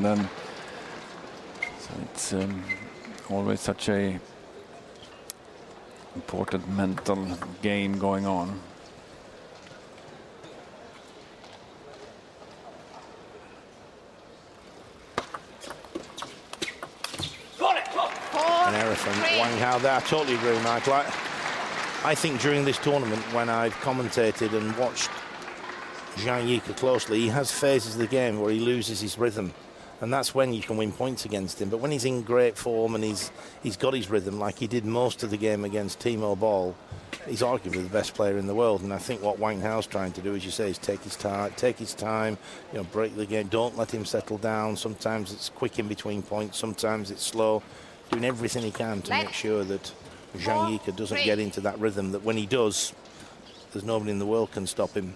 and then so it's always such a important mental game going on. An error from Wang Hao there. I totally agree, Michael. I think during this tournament, when I've commentated and watched Zhang Jike closely, he has phases of the game where he loses his rhythm, and that's when you can win points against him. But when he's in great form and he's got his rhythm, like he did most of the game against Timo Boll, he's arguably the best player in the world. And I think what Wang Hao's trying to do, as you say, is take his time, you know, break the game. Don't let him settle down. Sometimes it's quick in between points, sometimes it's slow. Doing everything he can to make sure that Zhang Jike doesn't get into that rhythm, that when he does, there's nobody in the world can stop him.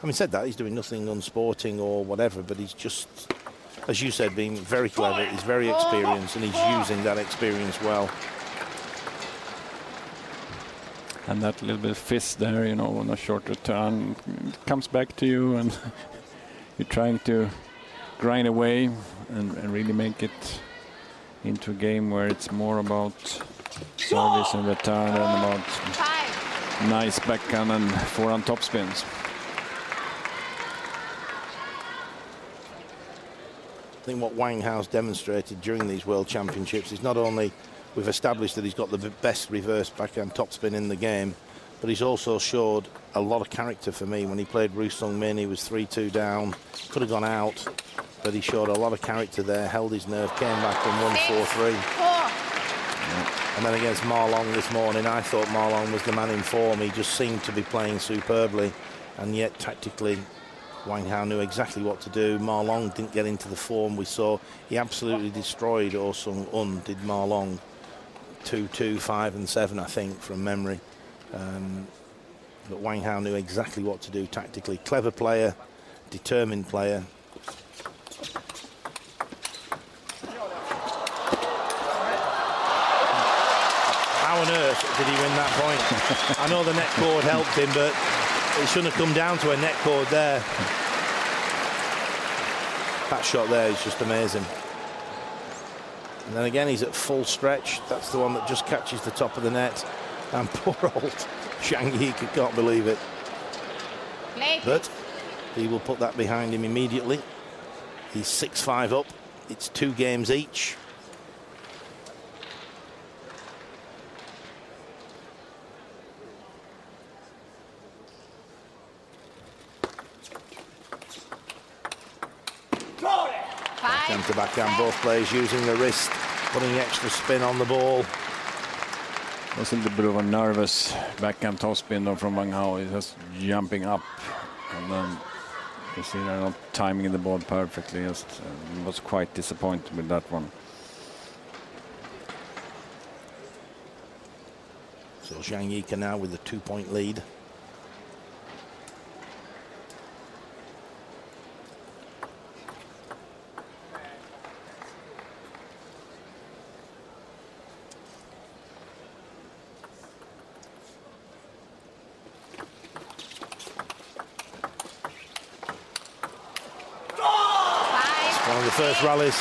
Having said that, he's doing nothing unsporting or whatever, but he's just, as you said, being very clever. He's very experienced, and he's using that experience well. And that little bit of fist there, you know, on a shorter turn, comes back to you, and you're trying to grind away and really make it into a game where it's more about service and return than about nice backhand and forehand topspins. I think what Wang Hao's demonstrated during these World Championships is not only we've established that he's got the best reverse backhand topspin in the game, but he's also showed a lot of character for me. When he played Ru Sung-min, he was 3-2 down, could have gone out, but he showed a lot of character there, held his nerve, came back and won 4-3. And then against Ma Long this morning, I thought Ma Long was the man in form. He just seemed to be playing superbly, and yet tactically Wang Hao knew exactly what to do. Ma Long didn't get into the form we saw. He absolutely destroyed Oh Sung-un, did Ma Long. 2-2, 5 and 7, I think, from memory. But Wang Hao knew exactly what to do tactically. Clever player, determined player. How on earth did he win that point? I know the net cord helped him, but it shouldn't have come down to a net cord there. That shot there is just amazing. And then again, he's at full stretch. That's the one that just catches the top of the net. And poor old Zhang Jike can't believe it. But he will put that behind him immediately. He's 6-5 up. It's 2 games each. Backhand to backhand, both players using the wrist, putting extra spin on the ball. Wasn't a bit of a nervous backhand topspin though from Wang Hao. He's just jumping up, and then you see they're not timing the ball perfectly. Just was quite disappointed with that one. So Zhang Jike now with a 2-point lead. First rallies.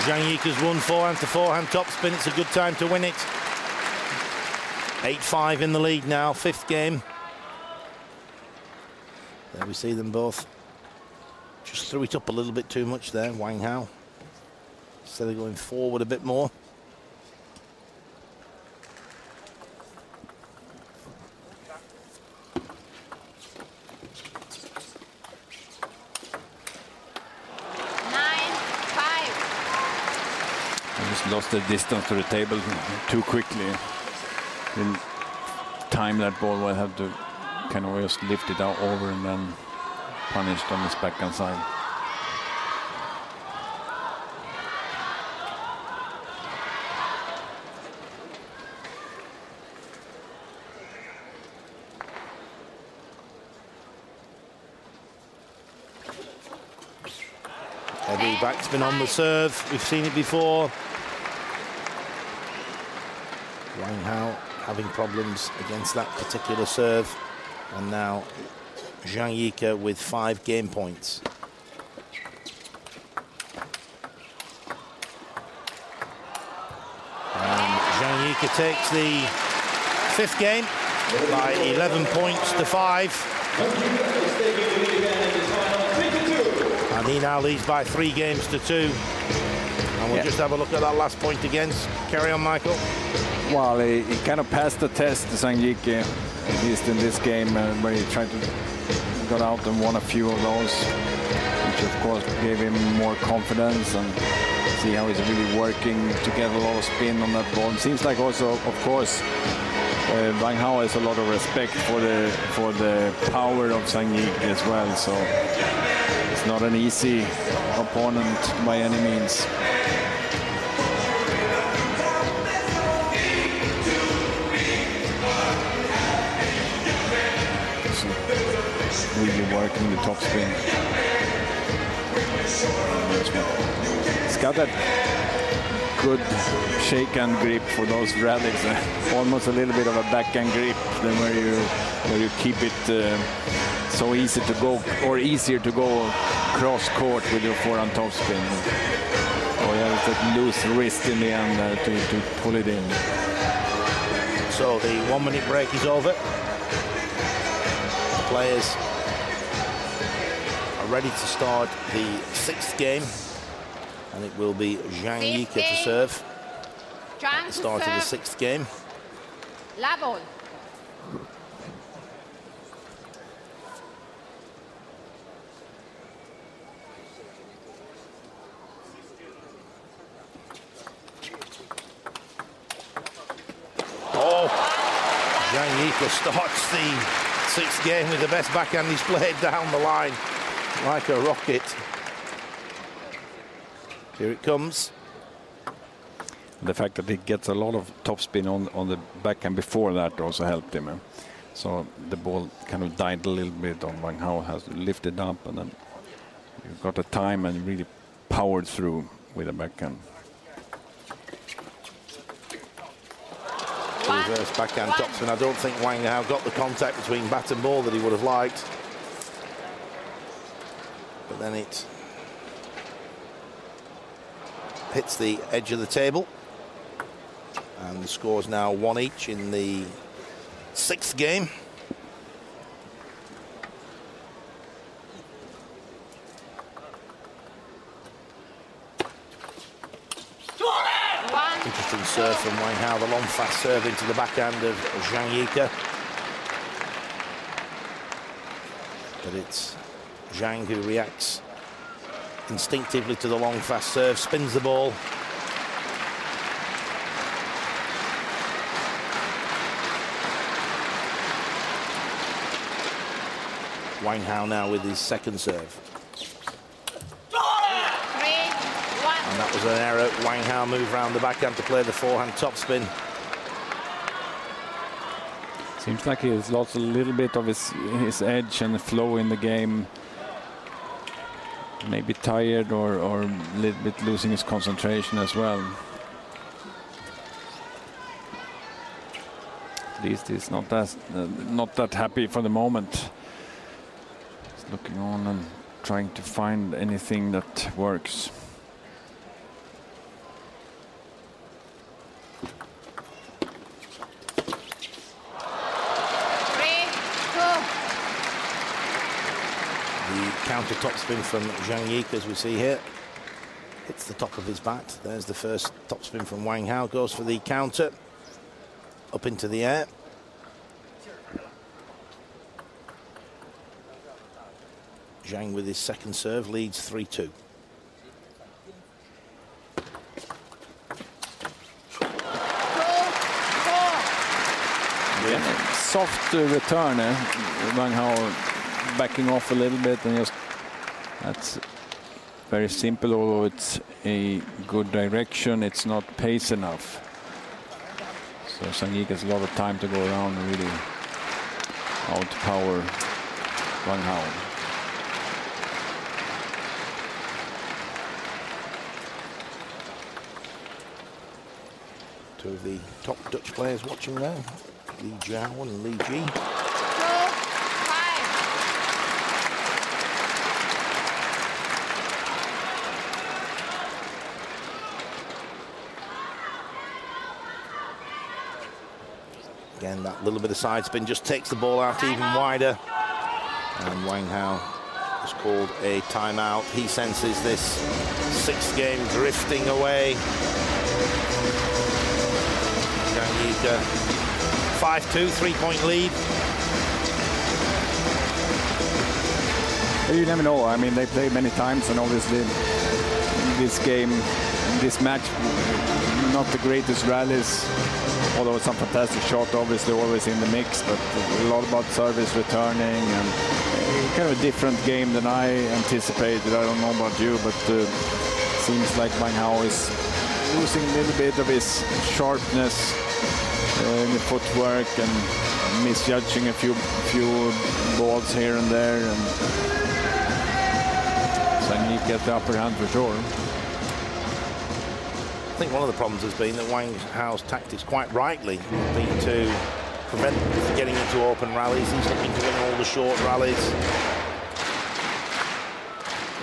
Zhang Jike has won forehand to forehand topspin. It's a good time to win it. 8-5 in the lead now, 5th game. There we see them both. Just threw it up a little bit too much there, Wang Hao. Instead of going forward a bit more. Lost the distance to the table too quickly. Didn't time that ball. Well, have to kind of just lift it out over and then punished on his backhand side. Heavy backspin on the serve. We've seen it before. Wang Hao having problems against that particular serve. And now Zhang Jike with 5 game points. Jike takes the 5th game by 11 points to 5. And he now leads by 3 games to 2. And we'll just have a look at that last point again. Carry on, Michael. Well, he kind of passed the test, Zhang Jike, at least in this game, where he tried to got out and won a few of those, which of course gave him more confidence, and see how he's really working to get a lot of spin on that ball. It seems like also, of course, Wang Hao has a lot of respect for the power of Zhang Jike as well, so it's not an easy opponent by any means. Really working the top spin. It's got that good shake and grip for those rallies. Almost a little bit of a backhand grip than where you keep it so easy to go, or easier to go cross court with your forehand topspin. Oh yeah, it's that loose wrist in the end to pull it in. So the 1 minute break is over. The players are ready to start the 6th game, and it will be Zhang Jike to serve. Zhang the start of the 6th game. La ball. Oh, Zhang Jike starts the 6th game with the best backhand he's played down the line, like a rocket. Here it comes. The fact that he gets a lot of topspin on the backhand before that also helped him. So the ball kind of died a little bit on Wang Hao, has lifted up, and then you got the time and really powered through with the backhand. Reverse backhand topspin. I don't think Wang Hao got the contact between bat and ball that he would have liked. But then it hits the edge of the table. And the score's now 1 each in the 6th game. Interesting serve from Wang Hao, the long fast serve into the backhand of Zhang Jike. But it's Zhang who reacts instinctively to the long fast serve, spins the ball. Wang Hao now with his 2nd serve. And that was an error. Wang Hao moved round the backhand to play the forehand topspin. Seems like he's lost a little bit of his edge and the flow in the game. Maybe tired or a little bit losing his concentration as well. At least he's not that happy for the moment. He's looking on and trying to find anything that works. Counter topspin from Zhang Jike, as we see here. Hits the top of his bat. There's the first topspin from Wang Hao. Goes for the counter. Up into the air. Zhang with his 2nd serve leads 3-2. Yeah, soft return, Wang Hao backing off a little bit, and just that's very simple. Although it's a good direction, it's not pace enough. So Zhang Jike has a lot of time to go around and really outpower Wang Hao. Two of the top Dutch players watching now, Li Jiao and Li Ji. Again, that little bit of side spin just takes the ball out even wider. And Wang Hao has called a timeout. He senses this sixth game drifting away. Zhang Jike, 5-2, 3-point lead. You never know. I mean, they played many times, and obviously this game, this match, not the greatest rallies, although some fantastic shot, obviously always in the mix, but a lot about service returning, and kind of a different game than I anticipated. I don't know about you, but seems like Wang Hao is losing a little bit of his sharpness in the footwork and misjudging a few balls here and there, and Zhang Jike gets the upper hand for sure. I think one of the problems has been that Wang Hao's tactics, quite rightly, have been to prevent getting into open rallies. He's looking to win all the short rallies.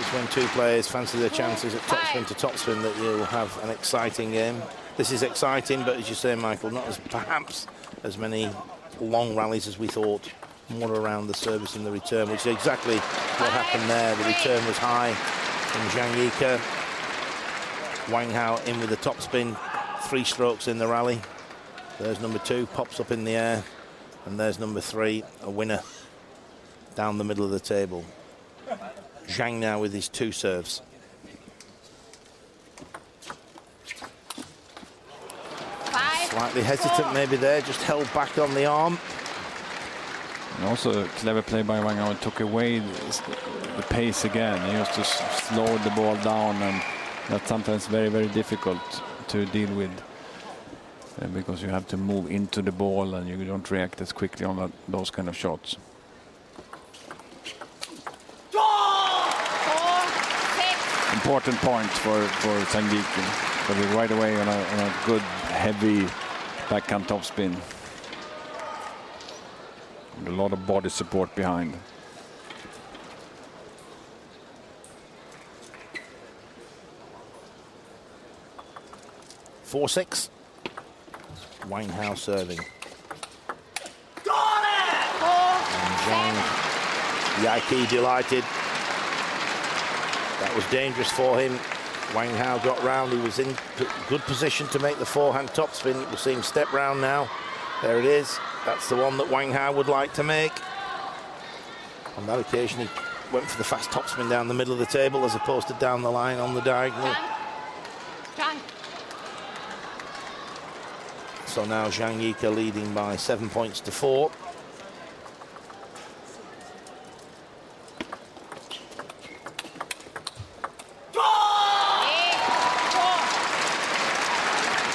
It's when two players fancy their chances at topspin to topspin that you'll have an exciting game. This is exciting, but as you say, Michael, not as perhaps as many long rallies as we thought. More around the service and the return, which is exactly what happened there. The return was high from Zhang Jike. Wang Hao in with the topspin, 3 strokes in the rally. There's number 2, pops up in the air, and there's number 3, a winner down the middle of the table. Zhang now with his 2 serves. Slightly hesitant maybe there, just held back on the arm. And also a clever play by Wang Hao, took away the pace again. He has to slow the ball down, and that's sometimes very, very difficult to deal with because you have to move into the ball and you don't react as quickly on those kind of shots. Important point for Zhang Jike, but right away on a good, heavy backhand topspin. A lot of body support behind. (4-6). Wang Hao serving. And Zhang Jike delighted. That was dangerous for him. Wang Hao got round. He was in good position to make the forehand topspin. We'll see him step round now. There it is. That's the one that Wang Hao would like to make. On that occasion, he went for the fast topspin down the middle of the table as opposed to down the line on the diagonal. So now Zhang Jike leading by 7 points to 4.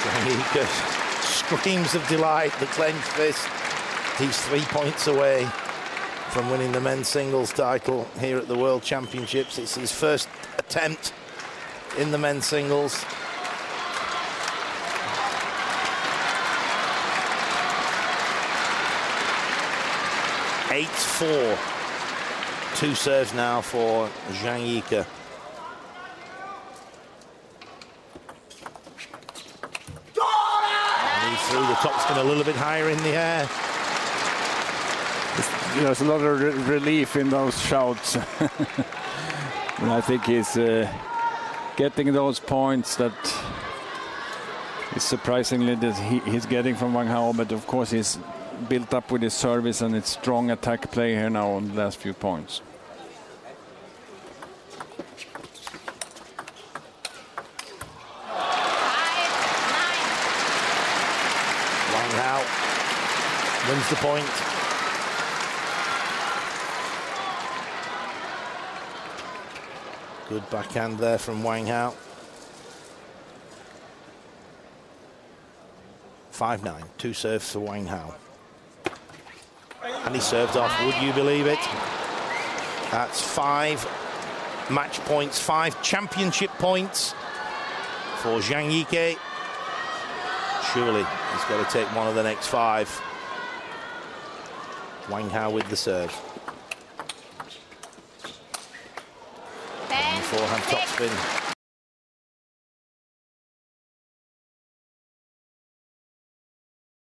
Zhang Jike screams of delight, the clenched fist. He's 3 points away from winning the men's singles title here at the World Championships. It's his first attempt in the men's singles. It's 8-4. 2 serves now for Zhang Jike. And he threw the topspin a little bit higher in the air. There's a lot of relief in those shouts. And I think he's getting those points that is surprisingly that he's getting from Wang Hao, but of course he's built up with his service and its strong attack play here now on the last few points. Wang Hao wins the point. Good backhand there from Wang Hao. 5-9, 2 serves for Wang Hao. And he served off, would you believe it? That's 5 match points, 5 championship points for Zhang Jike. Surely he's got to take one of the next 5. Wang Hao with the serve. And forehand topspin.